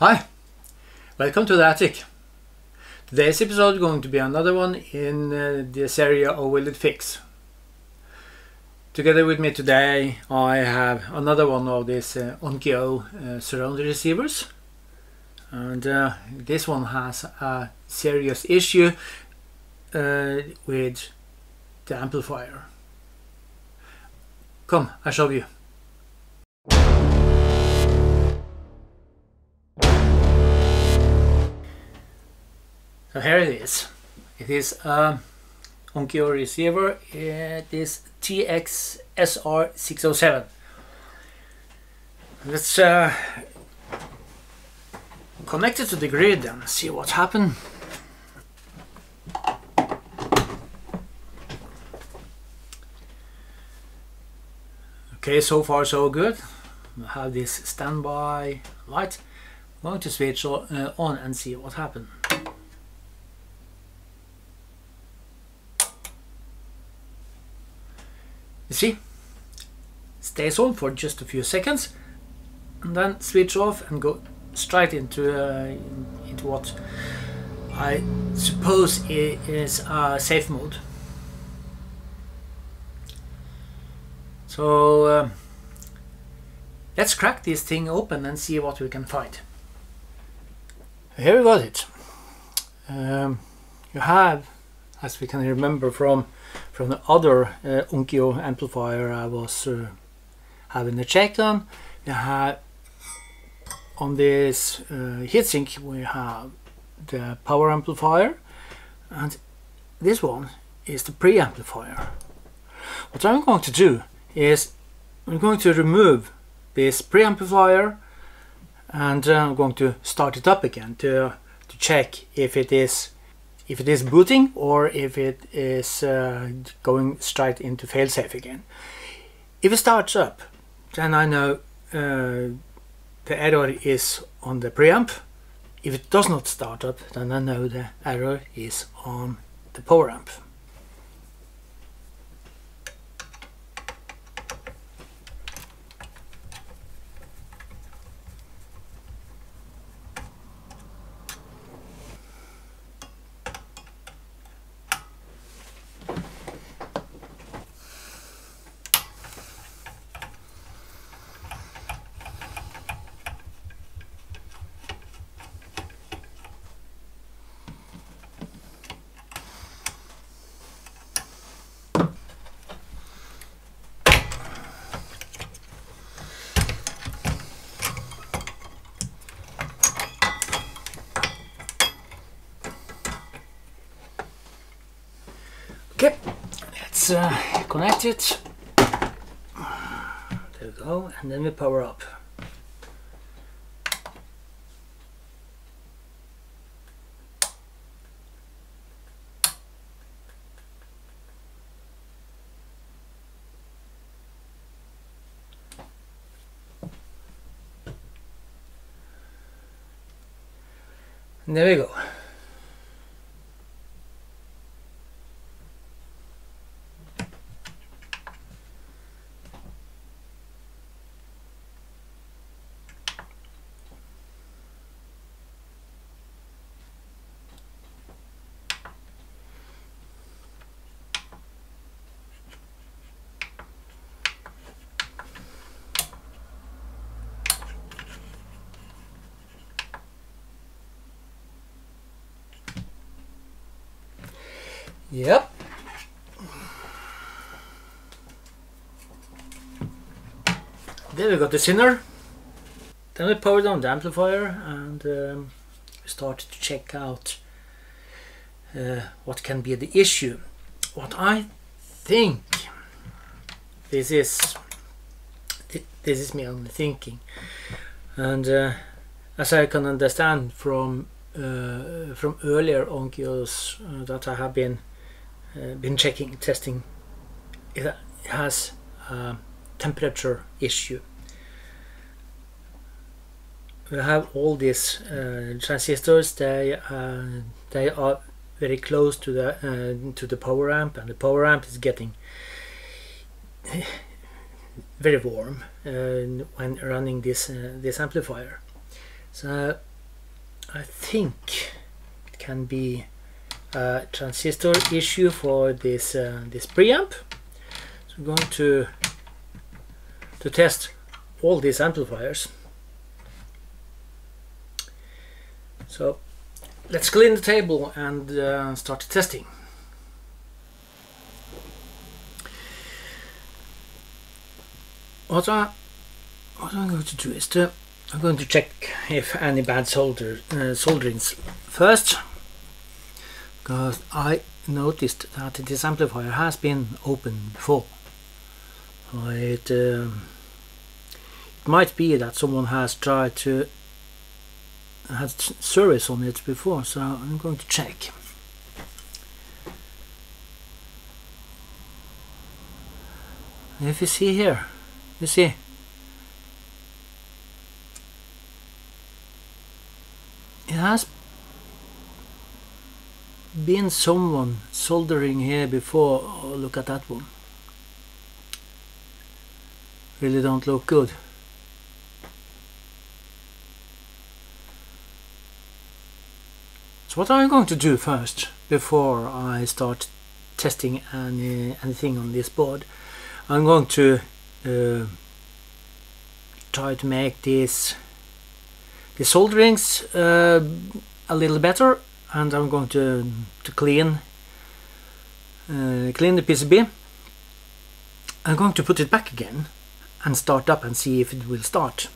Hi, welcome to the attic. Today's episode is going to be another one in this area of Will It Fix. Together with me today I have another one of these Onkyo surround receivers, and this one has a serious issue with the amplifier. Come, I'll show you. So here it is. It is a Onkyo receiver. It is TX-SR607. Let's connect it to the grid and see what happened. Okay, so far so good. We have this standby light. I'm going to switch on and see what happened. You see, stays on for just a few seconds and then switch off and go straight into what I suppose is a safe mode. So let's crack this thing open and see what we can find. Here we got it. You have, as we can remember from the other Onkyo amplifier I was having a check on, we have on this heatsink we have the power amplifier, and this one is the preamplifier. What I'm going to do is I'm going to remove this preamplifier and I'm going to start it up again to check if it is booting or if it is going straight into failsafe again. If it starts up, then I know the error is on the preamp. If it does not start up, then I know the error is on the power amp. Okay, let's connect it. There we go, and then we power up. And there we go. Yep. There we got the sinner. Then we power down the amplifier and we started to check out what can be the issue. What I think, this is me only thinking, and as I can understand from earlier Onkyos that I have been testing, it has a temperature issue. We have all these transistors. They are very close to the power amp, and the power amp is getting very warm when running this amplifier. So I think it can be a transistor issue for this this preamp. So I'm going to test all these amplifiers. So let's clean the table and start testing. What I'm going to do is I'm going to check if any bad solderings first, because I noticed that this amplifier has been open before. It might be that someone has tried to had service on it before, so I'm going to check. If you see here, you see it has been someone soldering here before. Oh, look at that one. Really don't look good. So what I'm going to do first, before I start testing anything on this board, I'm going to try to make the solderings a little better, and I'm going to clean the PCB. I'm going to put it back again and start up and see if it will start.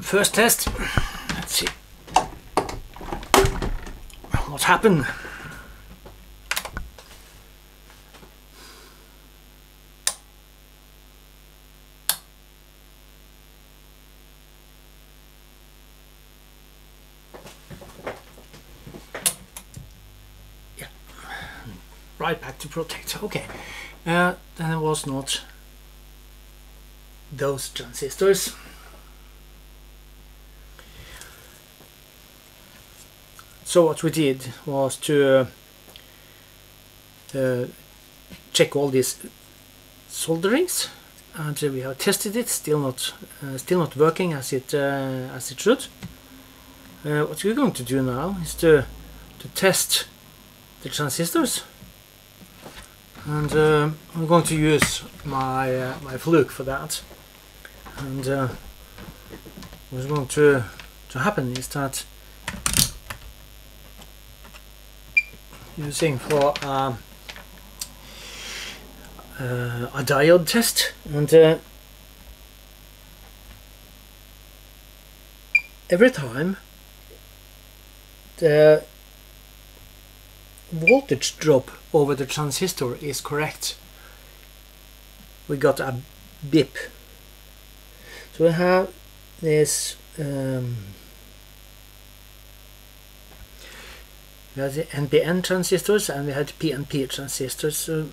First test. Let's see what happened. Yeah, right back to protect. Okay, then it was not those transistors. So what we did was to check all these solderings, and we have tested it. Still not working as it should. What we're going to do now is to test the transistors, and I'm going to use my fluke for that. And what's going to happen is that using for a diode test, and every time the voltage drop over the transistor is correct, we got a beep. So we have this we have the NPN transistors and we had PNP transistors. So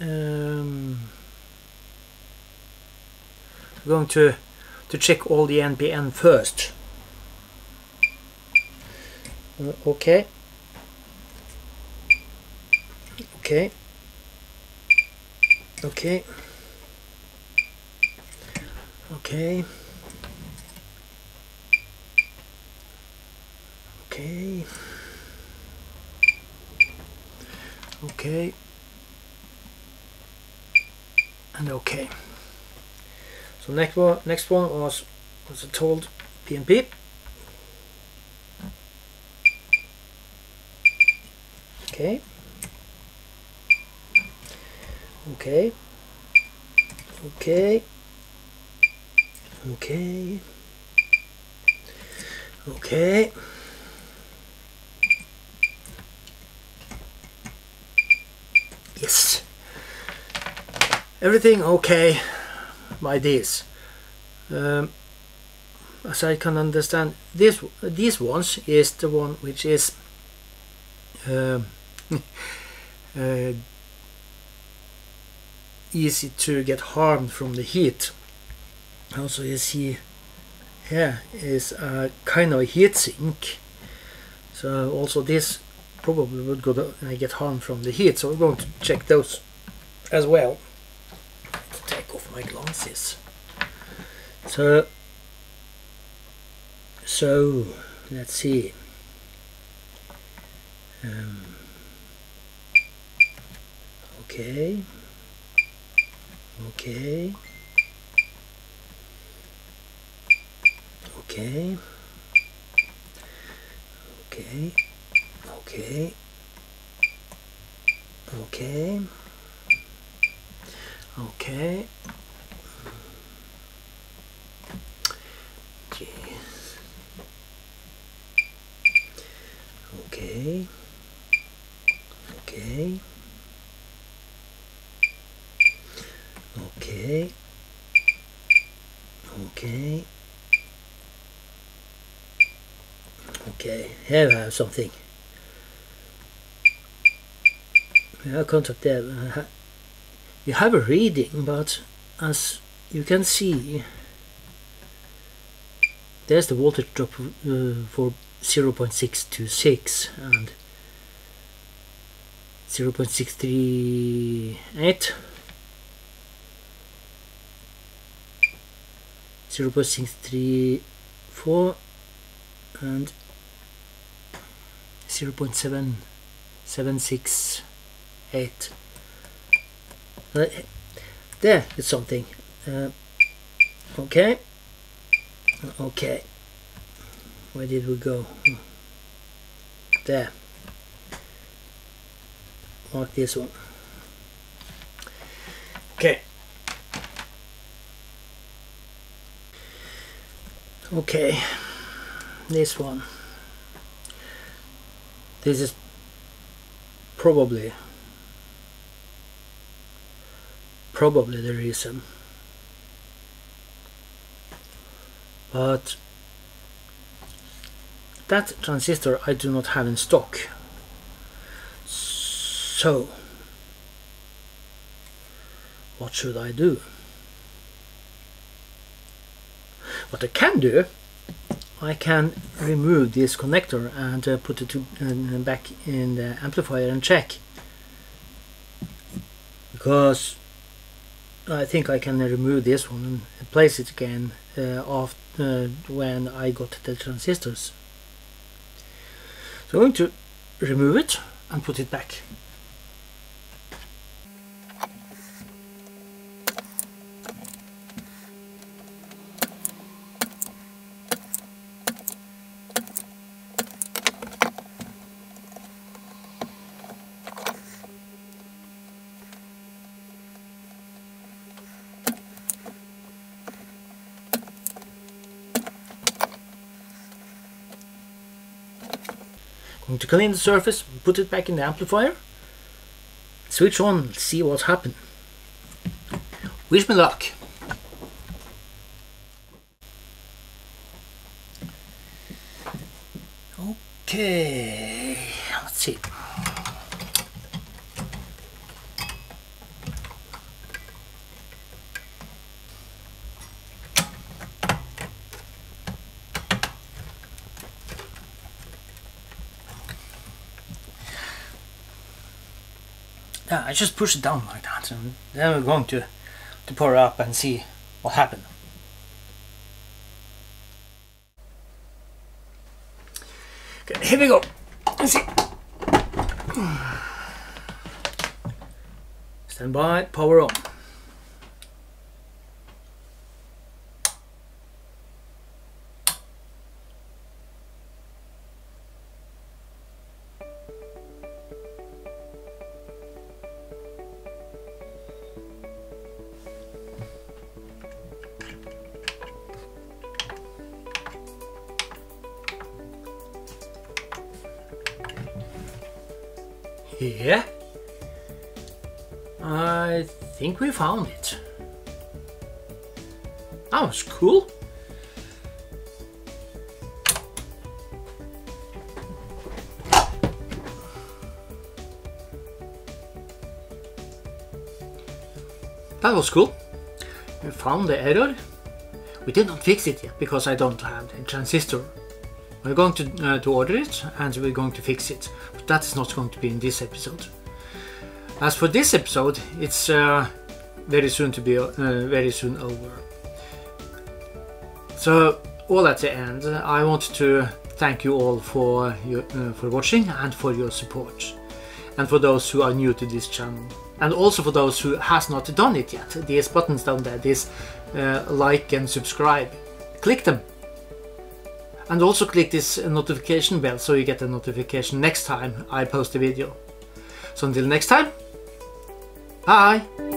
we're going to check all the NPN first. Okay. Okay. Okay. Okay. Okay. Okay. And okay. So next one was a told PNP. Okay. Okay. Okay. Okay. Okay. Yes. Everything okay by this. As I can understand, these ones is the one which is easy to get harmed from the heat. Also, you see here is a kind of a heat sink. So also this probably would go to, get harmed from the heat. So we're going to check those as well. To take off my glasses. So let's see. Okay. Okay. Okay. Okay. Okay. Okay. Okay. Jeez. Okay. Okay. Okay. Okay. Okay, here I have something. I contact there. You have a reading, but as you can see, there's the voltage drop for 0.626 and 0.638, 0.634 and 0.7768. There is something. Okay. Okay. Where did we go? There. Mark this one. Okay. Okay. This one. This is probably the reason, but that transistor I do not have in stock. So what should I do? What I can do, I can remove this connector and put it back in the amplifier and check, because I think I can remove this one and place it again after when I got the transistors. So I'm going to remove it and put it back. Going to clean the surface, put it back in the amplifier, switch on, see what's happened. Wish me luck. Okay, let's see. Yeah, I just push it down like that, and then we're going to power up and see what happened. Okay, here we go. Let's see. Stand by, power on. Yeah, I think we found it. That was cool. That was cool. We found the error. We did not fix it yet because I don't have the transistor. We're going to order it and we're going to fix it, but that is not going to be in this episode. As for this episode, it's very soon to be very soon over. So all at the end, I want to thank you all for watching and for your support, and for those who are new to this channel, and also for those who has not done it yet. These buttons down there, this like and subscribe, click them. And also click this notification bell so you get a notification next time I post a video. So until next time, bye!